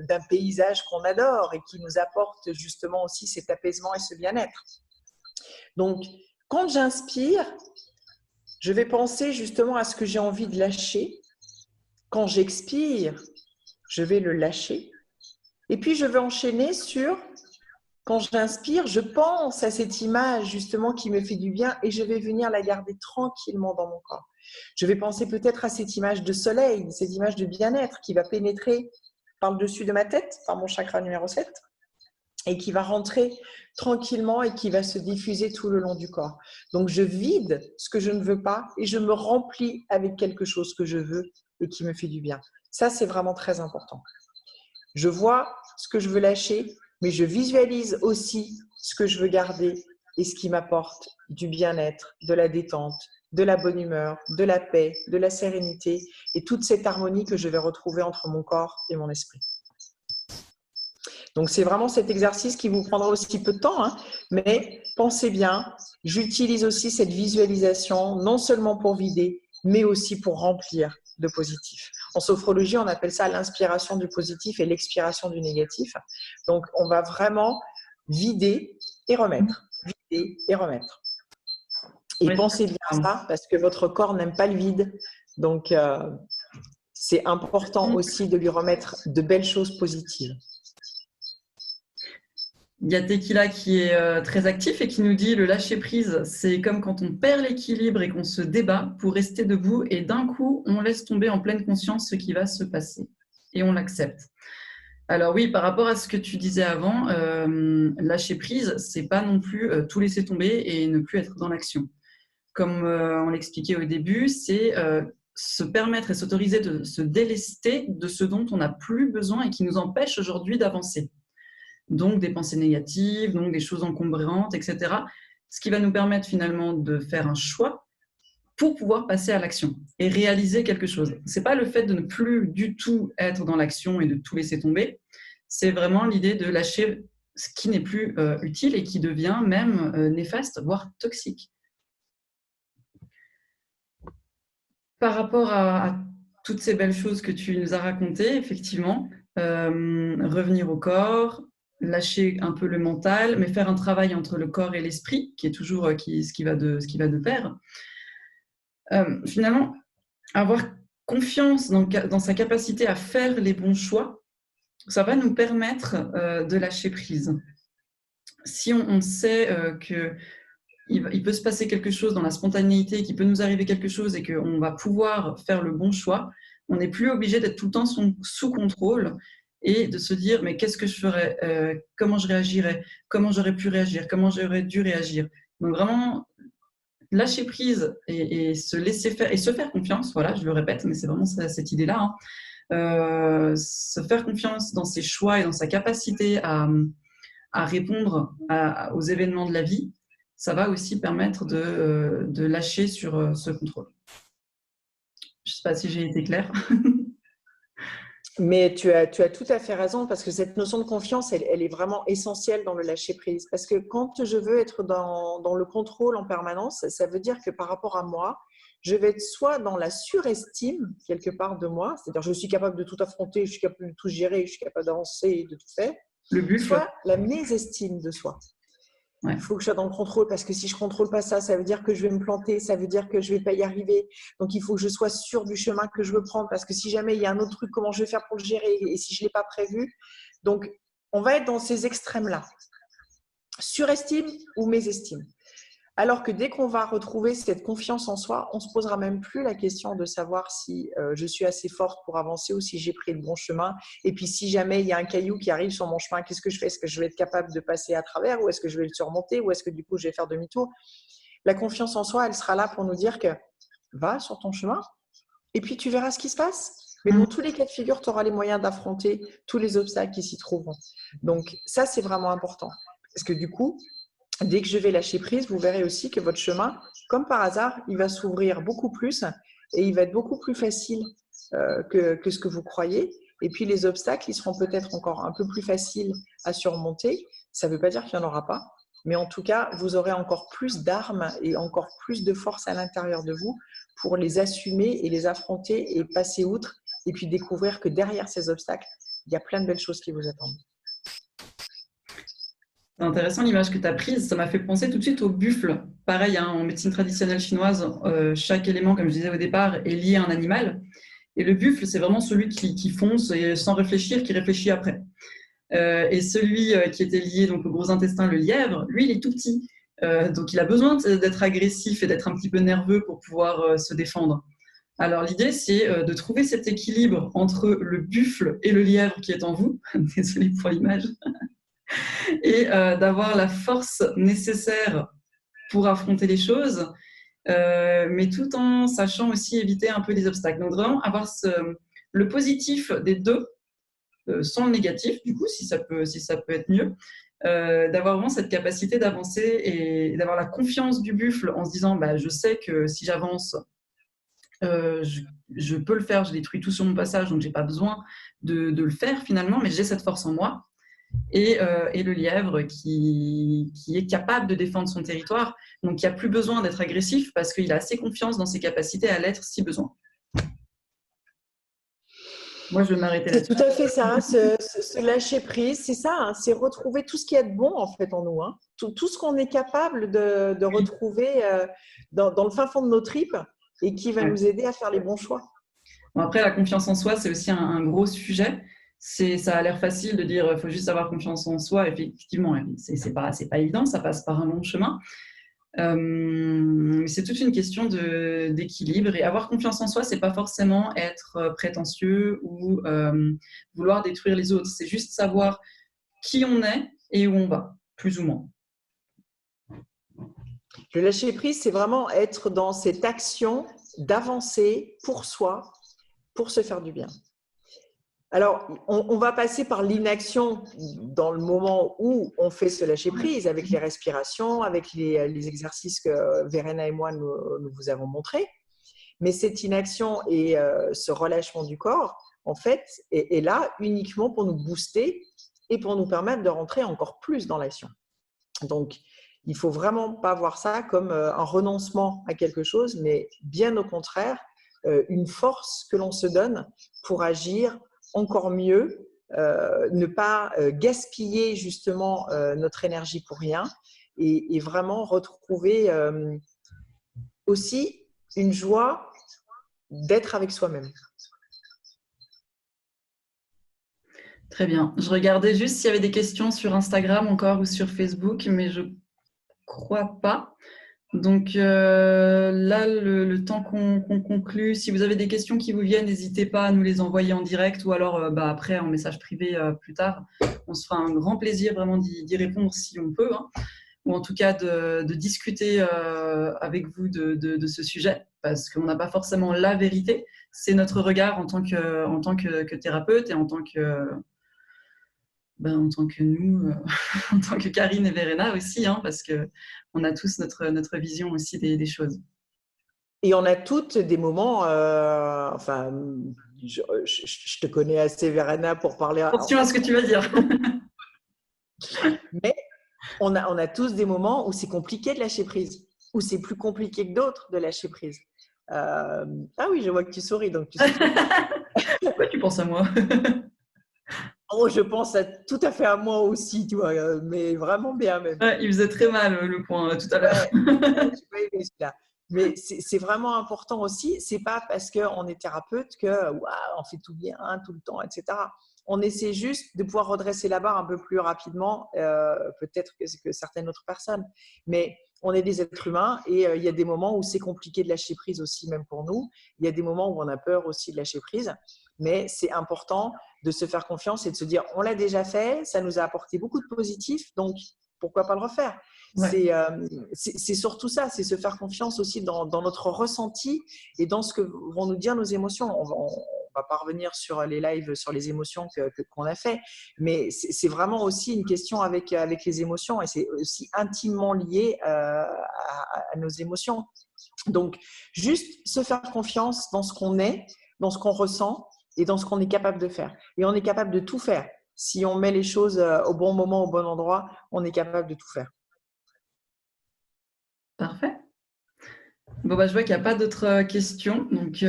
d'un paysage qu'on adore et qui nous apporte justement aussi cet apaisement et ce bien-être. Donc, quand j'inspire, je vais penser justement à ce que j'ai envie de lâcher. Quand j'expire, je vais le lâcher. Et puis, je vais enchaîner sur, quand j'inspire, je pense à cette image justement qui me fait du bien et je vais venir la garder tranquillement dans mon corps. Je vais penser peut-être à cette image de soleil, cette image de bien-être qui va pénétrer par le dessus de ma tête, par mon chakra numéro 7, et qui va rentrer tranquillement et qui va se diffuser tout le long du corps. Donc, je vide ce que je ne veux pas et je me remplis avec quelque chose que je veux et qui me fait du bien. Ça, c'est vraiment très important. Je vois ce que je veux lâcher, mais je visualise aussi ce que je veux garder et ce qui m'apporte du bien-être, de la détente, de la bonne humeur, de la paix, de la sérénité et toute cette harmonie que je vais retrouver entre mon corps et mon esprit. Donc, c'est vraiment cet exercice qui vous prendra aussi peu de temps, hein, mais pensez bien, j'utilise aussi cette visualisation non seulement pour vider, mais aussi pour remplir de positif. En sophrologie, on appelle ça l'inspiration du positif et l'expiration du négatif. Donc, on va vraiment vider et remettre, vider et remettre. Et Oui, pensez bien à ça parce que votre corps n'aime pas le vide. Donc, c'est important aussi de lui remettre de belles choses positives. il y a Tequila qui est très actif et qui nous dit le lâcher prise, c'est comme quand on perd l'équilibre et qu'on se débat pour rester debout et d'un coup, on laisse tomber en pleine conscience ce qui va se passer et on l'accepte. Alors oui, par rapport à ce que tu disais avant, lâcher prise, c'est pas non plus tout laisser tomber et ne plus être dans l'action. Comme on l'expliquait au début, c'est se permettre et s'autoriser de se délester de ce dont on n'a plus besoin et qui nous empêche aujourd'hui d'avancer. Donc des pensées négatives, donc des choses encombrantes, etc. Ce qui va nous permettre finalement de faire un choix pour pouvoir passer à l'action et réaliser quelque chose. Ce n'est pas le fait de ne plus du tout être dans l'action et de tout laisser tomber, c'est vraiment l'idée de lâcher ce qui n'est plus utile et qui devient même néfaste, voire toxique. Par rapport à toutes ces belles choses que tu nous as racontées, effectivement, revenir au corps, lâcher un peu le mental, mais faire un travail entre le corps et l'esprit, qui est toujours ce qui va de pair. Finalement, avoir confiance dans sa capacité à faire les bons choix, ça va nous permettre de lâcher prise. Si on sait qu'il peut se passer quelque chose dans la spontanéité, qu'il peut nous arriver quelque chose et qu'on va pouvoir faire le bon choix, on n'est plus obligé d'être tout le temps sous contrôle et de se dire mais qu'est-ce que je ferais, comment je réagirais, comment j'aurais pu réagir, comment j'aurais dû réagir. Donc vraiment lâcher prise et se laisser faire et se faire confiance, voilà, je le répète, mais c'est vraiment cette idée-là, hein. Se faire confiance dans ses choix et dans sa capacité à répondre aux événements de la vie, ça va aussi permettre de lâcher sur ce contrôle. Je ne sais pas si j'ai été claire. Mais tu as tout à fait raison parce que cette notion de confiance, elle est vraiment essentielle dans le lâcher-prise. Parce que quand je veux être dans le contrôle en permanence, ça veut dire que par rapport à moi, je vais être soit dans la surestime quelque part de moi, c'est-à-dire je suis capable de tout affronter, je suis capable de tout gérer, je suis capable d'avancer et de tout faire, Le buffle. soit la mésestime de soi. Ouais. Il faut que je sois dans le contrôle parce que si je ne contrôle pas ça, ça veut dire que je vais me planter, ça veut dire que je ne vais pas y arriver. Donc, il faut que je sois sûre du chemin que je veux prendre parce que si jamais il y a un autre truc, comment je vais faire pour le gérer et si je ne l'ai pas prévu. Donc, on va être dans ces extrêmes-là. Surestime ou mésestime. Alors que dès qu'on va retrouver cette confiance en soi, on ne se posera même plus la question de savoir si je suis assez forte pour avancer ou si j'ai pris le bon chemin. Et puis, si jamais il y a un caillou qui arrive sur mon chemin, qu'est-ce que je fais? Est-ce que je vais être capable de passer à travers ou est-ce que je vais le surmonter ou est-ce que du coup, je vais faire demi-tour? La confiance en soi, elle sera là pour nous dire que va sur ton chemin et puis tu verras ce qui se passe. Mais dans tous les cas de figure, tu auras les moyens d'affronter tous les obstacles qui s'y trouveront. Donc, ça, c'est vraiment important. Parce que du coup, dès que je vais lâcher prise, vous verrez aussi que votre chemin, comme par hasard, il va s'ouvrir beaucoup plus et il va être beaucoup plus facile que ce que vous croyez. Et puis les obstacles, ils seront peut-être encore un peu plus faciles à surmonter. Ça ne veut pas dire qu'il n'y en aura pas, mais en tout cas, vous aurez encore plus d'armes et encore plus de force à l'intérieur de vous pour les assumer et les affronter et passer outre et puis découvrir que derrière ces obstacles, il y a plein de belles choses qui vous attendent. C'est intéressant l'image que tu as prise, ça m'a fait penser tout de suite au buffle. Pareil, hein, en médecine traditionnelle chinoise, chaque élément, comme je disais au départ, est lié à un animal. Et le buffle, c'est vraiment celui qui fonce et sans réfléchir, qui réfléchit après. Et celui qui était lié donc, au gros intestin, le lièvre, lui, il est tout petit. Donc il a besoin d'être agressif et d'être un petit peu nerveux pour pouvoir se défendre. Alors l'idée, c'est de trouver cet équilibre entre le buffle et le lièvre qui est en vous. Désolée pour l'image. Et d'avoir la force nécessaire pour affronter les choses, mais tout en sachant aussi éviter un peu les obstacles. Donc vraiment avoir le positif des deux, sans le négatif, du coup, si ça peut être mieux, d'avoir vraiment cette capacité d'avancer et d'avoir la confiance du buffle en se disant bah, je sais que si j'avance, je peux le faire, je détruis tout sur mon passage, donc je n'ai pas besoin de le faire finalement, mais j'ai cette force en moi. Et le lièvre qui est capable de défendre son territoire, donc qui n'a plus besoin d'être agressif parce qu'il a assez confiance dans ses capacités à l'être si besoin. Moi, je vais m'arrêter là. C'est tout à fait ça, se lâcher prise, c'est ça, hein, c'est retrouver tout ce qu'il y a de bon en fait en nous. Hein. tout ce qu'on est capable de retrouver dans le fin fond de nos tripes et qui va nous aider à faire les bons choix. Bon, après, la confiance en soi, c'est aussi un gros sujet. Ça a l'air facile de dire il faut juste avoir confiance en soi. Effectivement, c'est pas évident, ça passe par un long chemin. C'est toute une question d'équilibre. Et avoir confiance en soi, c'est pas forcément être prétentieux ou vouloir détruire les autres. C'est juste savoir qui on est et où on va, plus ou moins. Le lâcher-prise, c'est vraiment être dans cette action d'avancer pour soi, pour se faire du bien. Alors, on va passer par l'inaction dans le moment où on fait ce lâcher-prise, avec les respirations, avec les exercices que Verena et moi, nous vous avons montrés. Mais cette inaction et ce relâchement du corps, en fait, est là uniquement pour nous booster et pour nous permettre de rentrer encore plus dans l'action. Donc, il ne faut vraiment pas voir ça comme un renoncement à quelque chose, mais bien au contraire, une force que l'on se donne pour agir encore mieux, ne pas gaspiller justement notre énergie pour rien et vraiment retrouver aussi une joie d'être avec soi-même. Très bien. Je regardais juste s'il y avait des questions sur Instagram encore ou sur Facebook, mais je crois pas. Donc là, le temps qu'on conclut, si vous avez des questions qui vous viennent, n'hésitez pas à nous les envoyer en direct ou alors après en message privé plus tard. On se fera un grand plaisir vraiment d'y répondre si on peut, hein, ou en tout cas de discuter avec vous de ce sujet, parce qu'on n'a pas forcément la vérité. C'est notre regard en tant que thérapeute et en tant que nous, en tant que Karine et Verena aussi, hein, parce qu'on a tous notre vision aussi des choses. Et on a toutes des moments, je te connais assez, Verena, pour parler… Attention à ce que tu vas dire. Mais on a tous des moments où c'est compliqué de lâcher prise, où c'est plus compliqué que d'autres de lâcher prise. Ah oui, je vois que tu souris, donc tu sais. Pourquoi tu penses à moi? Oh, je pense tout à fait à moi aussi, tu vois, mais vraiment bien même. Ouais, il faisait très mal le point tout à l'heure. Ouais, j'ai pas aimé celui-là. Mais c'est vraiment important aussi. C'est pas parce qu'on est thérapeute que on fait tout bien tout le temps, etc. On essaie juste de pouvoir redresser la barre un peu plus rapidement, peut-être que certaines autres personnes. Mais on est des êtres humains et il y a des moments où c'est compliqué de lâcher prise aussi, même pour nous. Il y a des moments où on a peur aussi de lâcher prise. Mais c'est important de se faire confiance et de se dire on l'a déjà fait, ça nous a apporté beaucoup de positifs, donc pourquoi pas le refaire? Ouais. C'est surtout ça, c'est se faire confiance aussi dans notre ressenti et dans ce que vont nous dire nos émotions. On va pas revenir sur les lives, sur les émotions qu'on a fait, mais c'est vraiment aussi une question avec les émotions et c'est aussi intimement lié à nos émotions. Donc, juste se faire confiance dans ce qu'on est, dans ce qu'on ressent et dans ce qu'on est capable de faire. Et on est capable de tout faire. Si on met les choses au bon moment, au bon endroit, on est capable de tout faire. Parfait. Bon, je vois qu'il n'y a pas d'autres questions. Donc,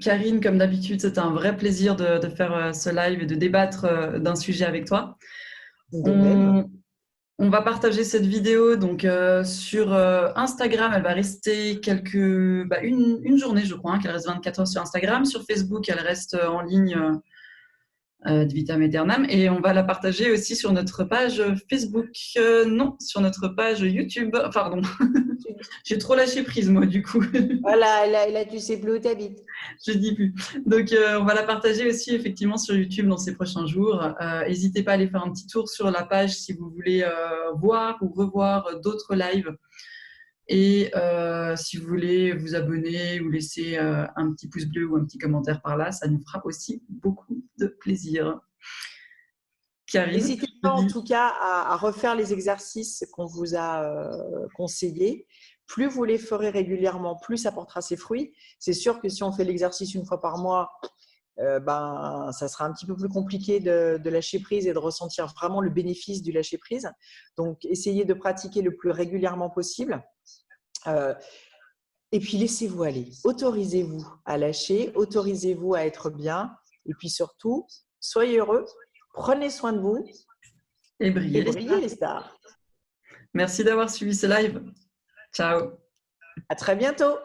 Karine, comme d'habitude, c'était un vrai plaisir de faire ce live et de débattre d'un sujet avec toi. On va partager cette vidéo donc, sur Instagram. Elle va rester une journée, je crois, qu'elle reste 24 heures sur Instagram. Sur Facebook, elle reste en ligne de Vitam Aeternam. Et on va la partager aussi sur notre page Facebook. Non, sur notre page YouTube. Pardon. J'ai trop lâché prise, moi, du coup. Voilà, là, tu sais plus où tu habites. Je dis plus. Donc, on va la partager aussi, effectivement, sur YouTube dans ces prochains jours. N'hésitez pas à aller faire un petit tour sur la page si vous voulez voir ou revoir d'autres lives. Et si vous voulez vous abonner ou laisser un petit pouce bleu ou un petit commentaire par là, ça nous fera aussi beaucoup de plaisir. N'hésitez pas en tout cas à refaire les exercices qu'on vous a conseillés. Plus vous les ferez régulièrement, plus ça portera ses fruits. C'est sûr que si on fait l'exercice une fois par mois, ça sera un petit peu plus compliqué de lâcher prise et de ressentir vraiment le bénéfice du lâcher prise. Donc, essayez de pratiquer le plus régulièrement possible. Et puis, laissez-vous aller. Autorisez-vous à lâcher, autorisez-vous à être bien. Et puis surtout, soyez heureux, prenez soin de vous et brillez les stars. Merci d'avoir suivi ce live. Ciao. À très bientôt.